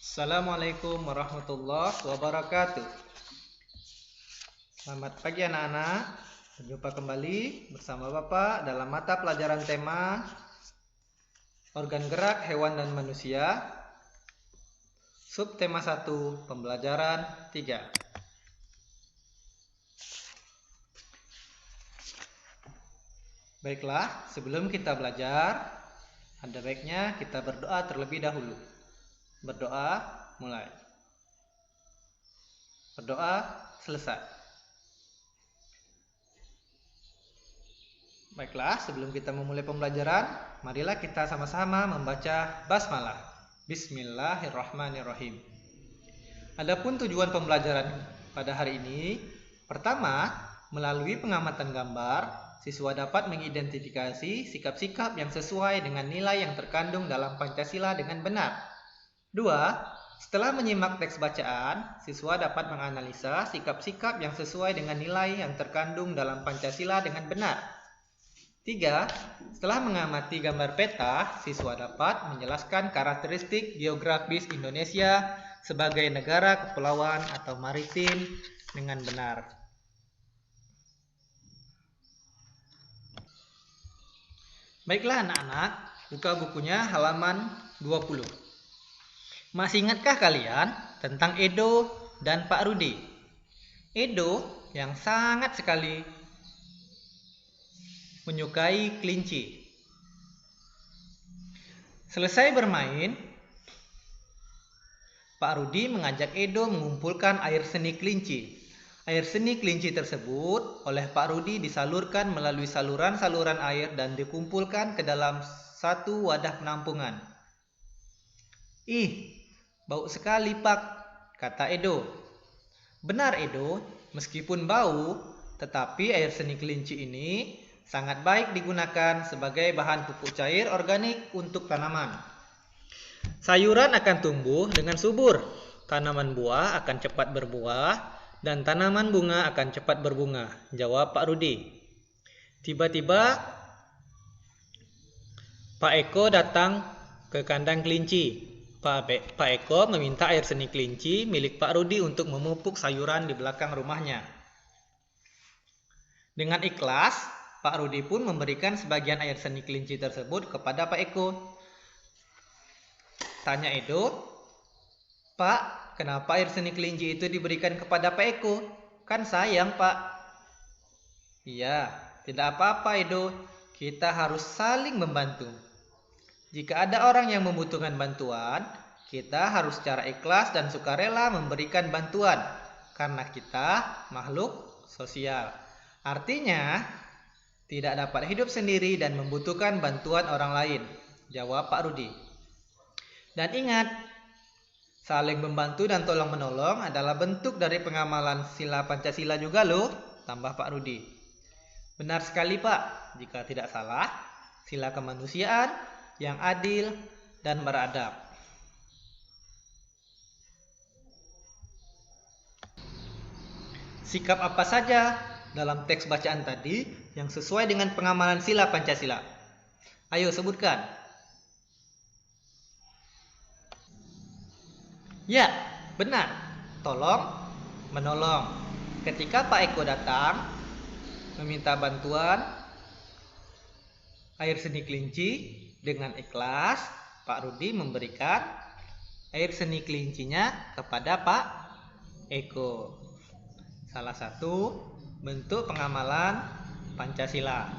Assalamualaikum warahmatullahi wabarakatuh. Selamat pagi anak-anak. Berjumpa kembali bersama Bapak dalam mata pelajaran tema Organ gerak hewan dan manusia. Subtema 1, pembelajaran 3. Baiklah, sebelum kita belajar, ada baiknya kita berdoa terlebih dahulu. Berdoa mulai. Berdoa selesai. Baiklah, sebelum kita memulai pembelajaran, marilah kita sama-sama membaca basmalah. Bismillahirrahmanirrahim. Adapun tujuan pembelajaran pada hari ini, pertama, melalui pengamatan gambar, siswa dapat mengidentifikasi sikap-sikap yang sesuai dengan nilai yang terkandung dalam Pancasila dengan benar. 2. Setelah menyimak teks bacaan, siswa dapat menganalisa sikap-sikap yang sesuai dengan nilai yang terkandung dalam Pancasila dengan benar. 3. Setelah mengamati gambar peta, siswa dapat menjelaskan karakteristik geografis Indonesia sebagai negara kepulauan atau maritim dengan benar. Baiklah anak-anak, buka bukunya halaman 20. Masih ingatkah kalian tentang Edo dan Pak Rudi? Edo yang sangat sekali menyukai kelinci. Selesai bermain, Pak Rudi mengajak Edo mengumpulkan air seni kelinci. Air seni kelinci tersebut oleh Pak Rudi disalurkan melalui saluran-saluran air dan dikumpulkan ke dalam satu wadah penampungan. Ih, bau sekali Pak, kata Edo. Benar Edo, meskipun bau, tetapi air seni kelinci ini sangat baik digunakan sebagai bahan pupuk cair organik untuk tanaman. Sayuran akan tumbuh dengan subur, tanaman buah akan cepat berbuah, dan tanaman bunga akan cepat berbunga, jawab Pak Rudi. Tiba-tiba Pak Eko datang ke kandang kelinci. Pak Eko meminta air seni kelinci milik Pak Rudi untuk memupuk sayuran di belakang rumahnya. Dengan ikhlas, Pak Rudi pun memberikan sebagian air seni kelinci tersebut kepada Pak Eko. Tanya Edo, Pak, kenapa air seni kelinci itu diberikan kepada Pak Eko? Kan sayang Pak. Iya, tidak apa-apa Edo, kita harus saling membantu. Jika ada orang yang membutuhkan bantuan, kita harus secara ikhlas dan sukarela memberikan bantuan, karena kita makhluk sosial. Artinya, tidak dapat hidup sendiri dan membutuhkan bantuan orang lain, jawab Pak Rudi. Dan ingat, saling membantu dan tolong-menolong adalah bentuk dari pengamalan sila Pancasila juga loh, tambah Pak Rudi. Benar sekali Pak, jika tidak salah, sila kemanusiaan yang adil dan beradab. Sikap apa saja dalam teks bacaan tadi yang sesuai dengan pengamalan sila Pancasila? Ayo sebutkan. Ya, benar. Tolong, menolong. Ketika Pak Eko datang meminta bantuan air seni kelinci, dengan ikhlas Pak Rudi memberikan air seni kelincinya kepada Pak Eko. Salah satu bentuk pengamalan Pancasila.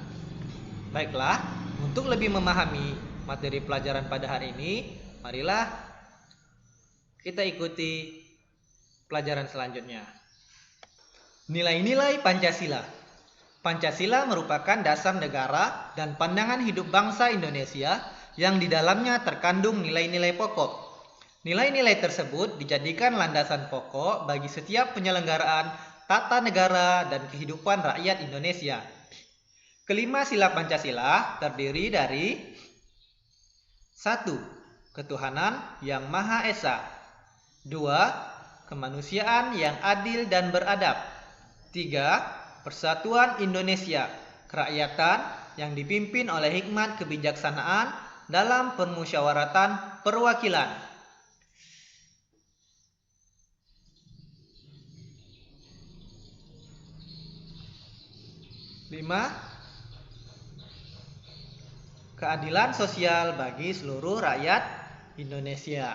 Baiklah, untuk lebih memahami materi pelajaran pada hari ini, marilah kita ikuti pelajaran selanjutnya. Nilai-nilai Pancasila. Pancasila merupakan dasar negara dan pandangan hidup bangsa Indonesia yang di dalamnya terkandung nilai-nilai pokok. Nilai-nilai tersebut dijadikan landasan pokok bagi setiap penyelenggaraan tata negara dan kehidupan rakyat Indonesia. Kelima sila Pancasila terdiri dari 1. Ketuhanan yang Maha Esa. 2. Kemanusiaan yang adil dan beradab. 3. Persatuan Indonesia, kerakyatan yang dipimpin oleh hikmat kebijaksanaan dalam permusyawaratan perwakilan. 5. Keadilan sosial bagi seluruh rakyat Indonesia.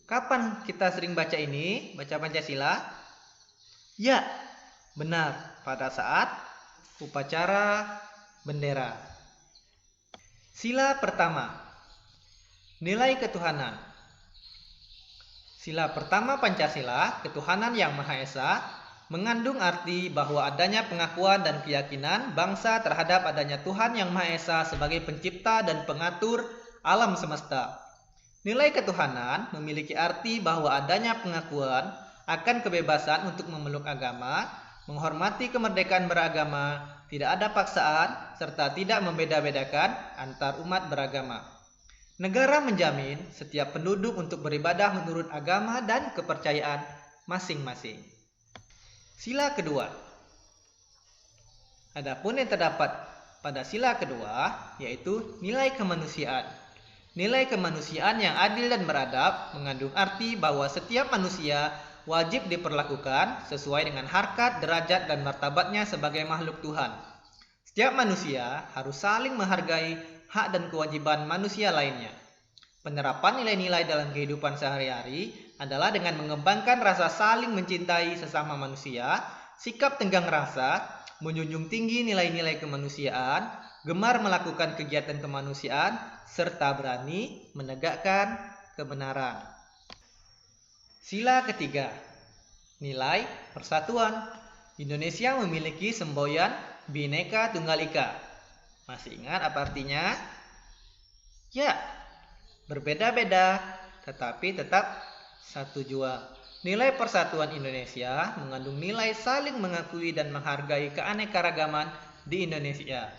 Kapan kita sering baca ini? Baca Pancasila? Ya, benar, pada saat upacara bendera. Sila pertama, nilai ketuhanan. Sila pertama Pancasila, ketuhanan yang Maha Esa, mengandung arti bahwa adanya pengakuan dan keyakinan bangsa terhadap adanya Tuhan yang Maha Esa sebagai pencipta dan pengatur alam semesta. Nilai ketuhanan memiliki arti bahwa adanya pengakuan akan kebebasan untuk memeluk agama, menghormati kemerdekaan beragama, tidak ada paksaan, serta tidak membeda-bedakan antar umat beragama. Negara menjamin setiap penduduk untuk beribadah menurut agama dan kepercayaan masing-masing. Sila kedua. Adapun yang terdapat pada sila kedua yaitu nilai kemanusiaan. Nilai kemanusiaan yang adil dan beradab mengandung arti bahwa setiap manusia wajib diperlakukan sesuai dengan harkat, derajat, dan martabatnya sebagai makhluk Tuhan. Setiap manusia harus saling menghargai hak dan kewajiban manusia lainnya. Penerapan nilai-nilai dalam kehidupan sehari-hari adalah dengan mengembangkan rasa saling mencintai sesama manusia, sikap tenggang rasa, menjunjung tinggi nilai-nilai kemanusiaan, gemar melakukan kegiatan kemanusiaan, serta berani menegakkan kebenaran. Sila ketiga, nilai persatuan. Indonesia memiliki semboyan Bhinneka Tunggal Ika. Masih ingat apa artinya? Ya, berbeda-beda, tetapi tetap satu jua. Nilai persatuan Indonesia mengandung nilai saling mengakui dan menghargai keanekaragaman di Indonesia.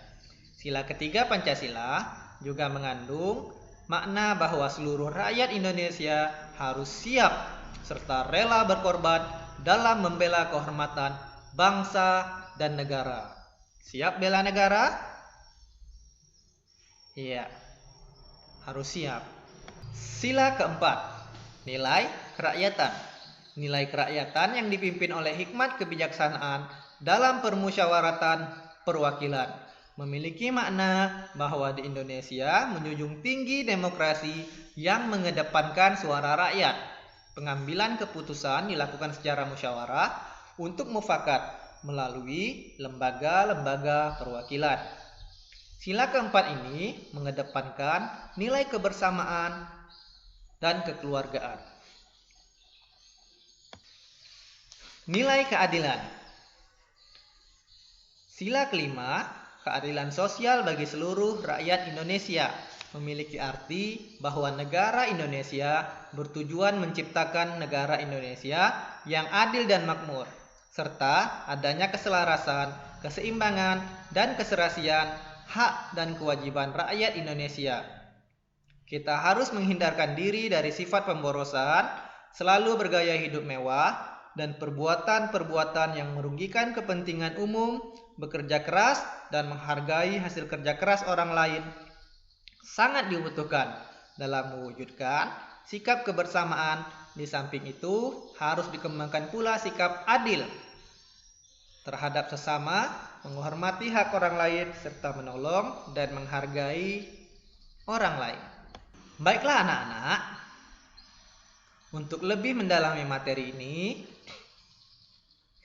Sila ketiga Pancasila juga mengandung makna bahwa seluruh rakyat Indonesia harus siap serta rela berkorban dalam membela kehormatan bangsa dan negara. Siap bela negara? Iya, harus siap. Sila keempat, nilai kerakyatan. Nilai kerakyatan yang dipimpin oleh hikmat kebijaksanaan dalam permusyawaratan perwakilan memiliki makna bahwa di Indonesia menjunjung tinggi demokrasi yang mengedepankan suara rakyat. Pengambilan keputusan dilakukan secara musyawarah untuk mufakat melalui lembaga-lembaga perwakilan. Sila keempat ini mengedepankan nilai kebersamaan dan kekeluargaan. Nilai keadilan. Sila kelima, keadilan sosial bagi seluruh rakyat Indonesia memiliki arti bahwa negara Indonesia bertujuan menciptakan negara Indonesia yang adil dan makmur, serta adanya keselarasan, keseimbangan, dan keserasian hak dan kewajiban rakyat Indonesia. Kita harus menghindarkan diri dari sifat pemborosan, selalu bergaya hidup mewah, dan perbuatan-perbuatan yang merugikan kepentingan umum, bekerja keras, dan menghargai hasil kerja keras orang lain sangat dibutuhkan dalam mewujudkan sikap kebersamaan. Di samping itu, harus dikembangkan pula sikap adil terhadap sesama, menghormati hak orang lain, serta menolong dan menghargai orang lain. Baiklah anak-anak, untuk lebih mendalami materi ini,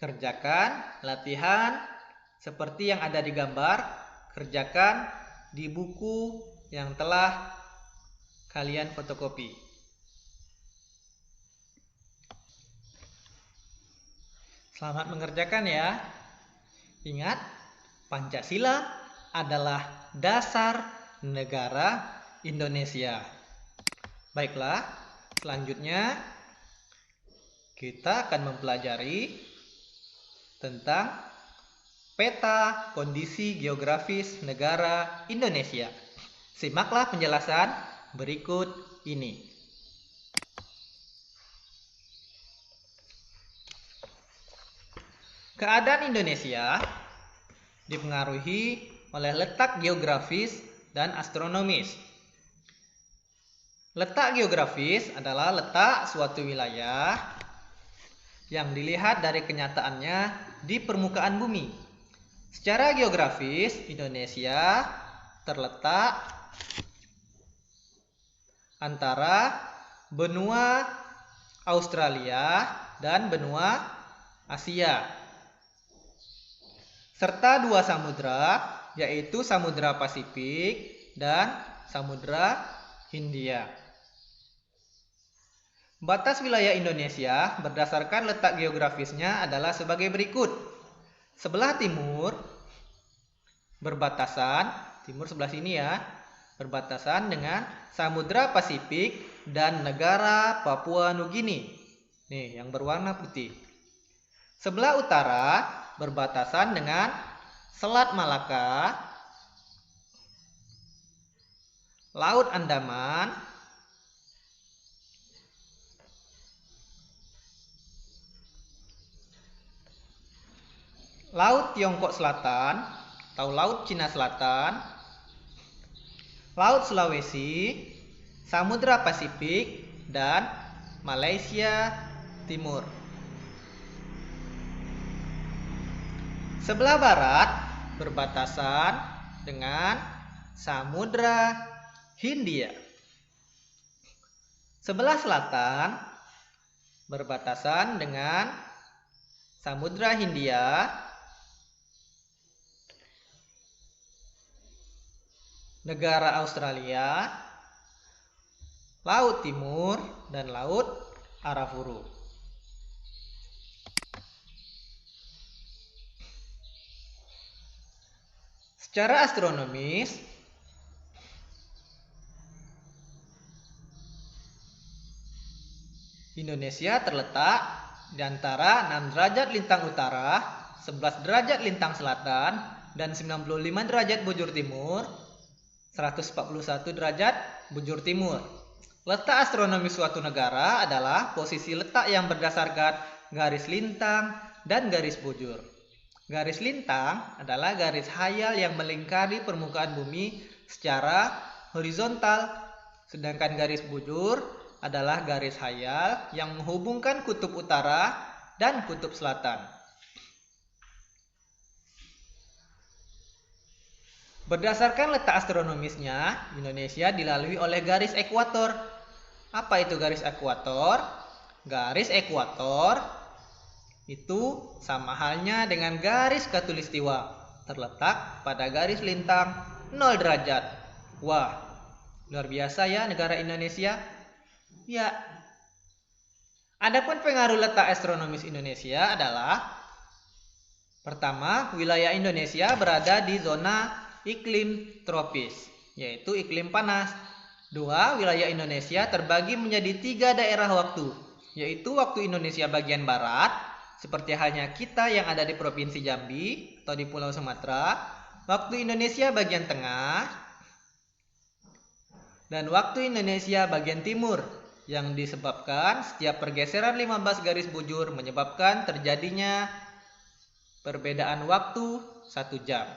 kerjakan latihan seperti yang ada di gambar, kerjakan di buku yang telah kalian fotokopi. Selamat mengerjakan ya. Ingat, Pancasila adalah dasar negara Indonesia. Baiklah, selanjutnya kita akan mempelajari tentang peta kondisi geografis negara Indonesia. Simaklah penjelasan berikut ini. Keadaan Indonesia dipengaruhi oleh letak geografis dan astronomis. Letak geografis adalah letak suatu wilayah yang dilihat dari kenyataannya di permukaan bumi. Secara geografis, Indonesia terletak antara benua Australia dan benua Asia, serta dua samudra, yaitu Samudra Pasifik dan Samudra Hindia. Batas wilayah Indonesia berdasarkan letak geografisnya adalah sebagai berikut. Sebelah timur berbatasan, timur sebelah sini ya, berbatasan dengan Samudra Pasifik dan negara Papua Nugini. Nih, yang berwarna putih. Sebelah utara berbatasan dengan Selat Malaka, Laut Andaman, Laut Tiongkok Selatan atau Laut Cina Selatan, Laut Sulawesi, Samudra Pasifik, dan Malaysia Timur. Sebelah barat berbatasan dengan Samudra Hindia. Sebelah selatan berbatasan dengan Samudra Hindia, negara Australia, Laut Timur, dan Laut Arafuru. Secara astronomis, Indonesia terletak di antara 6 derajat lintang utara, 11 derajat lintang selatan, dan 95 derajat bujur timur, 141 derajat bujur timur. Letak astronomis suatu negara adalah posisi letak yang berdasarkan garis lintang dan garis bujur. Garis lintang adalah garis khayal yang melingkari permukaan bumi secara horizontal, sedangkan garis bujur adalah garis khayal yang menghubungkan kutub utara dan kutub selatan. Berdasarkan letak astronomisnya, Indonesia dilalui oleh garis ekuator. Apa itu garis ekuator? Garis ekuator itu sama halnya dengan garis khatulistiwa, terletak pada garis lintang 0 derajat. Wah, luar biasa ya negara Indonesia. Ya. Adapun pengaruh letak astronomis Indonesia adalah: pertama, wilayah Indonesia berada di zona iklim tropis, yaitu iklim panas. 2, wilayah Indonesia terbagi menjadi 3 daerah waktu, yaitu waktu Indonesia bagian barat, seperti halnya kita yang ada di Provinsi Jambi atau di Pulau Sumatera, waktu Indonesia bagian tengah, dan waktu Indonesia bagian timur, yang disebabkan setiap pergeseran 15 garis bujur menyebabkan terjadinya perbedaan waktu 1 jam.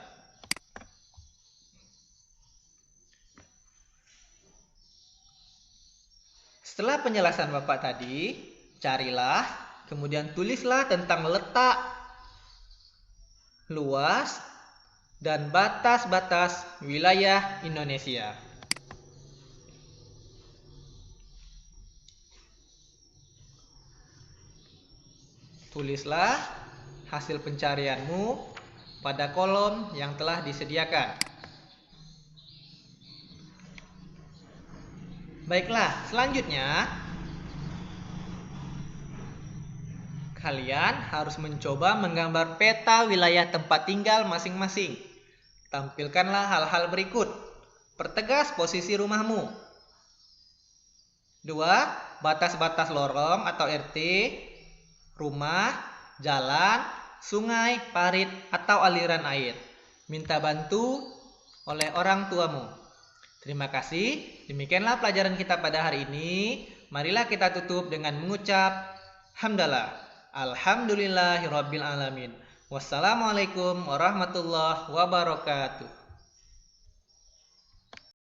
Setelah penjelasan Bapak tadi, carilah, kemudian tulislah tentang letak, luas, dan batas-batas wilayah Indonesia. Tulislah hasil pencarianmu pada kolom yang telah disediakan. Baiklah, selanjutnya kalian harus mencoba menggambar peta wilayah tempat tinggal masing-masing. Tampilkanlah hal-hal berikut. Pertegas posisi rumahmu. 2. Batas-batas lorong atau RT, rumah, jalan, sungai, parit, atau aliran air. Minta bantu oleh orang tuamu. Terima kasih. Demikianlah pelajaran kita pada hari ini. Marilah kita tutup dengan mengucap hamdalah. Alhamdulillahirabbil alamin. Wassalamualaikum warahmatullahi wabarakatuh.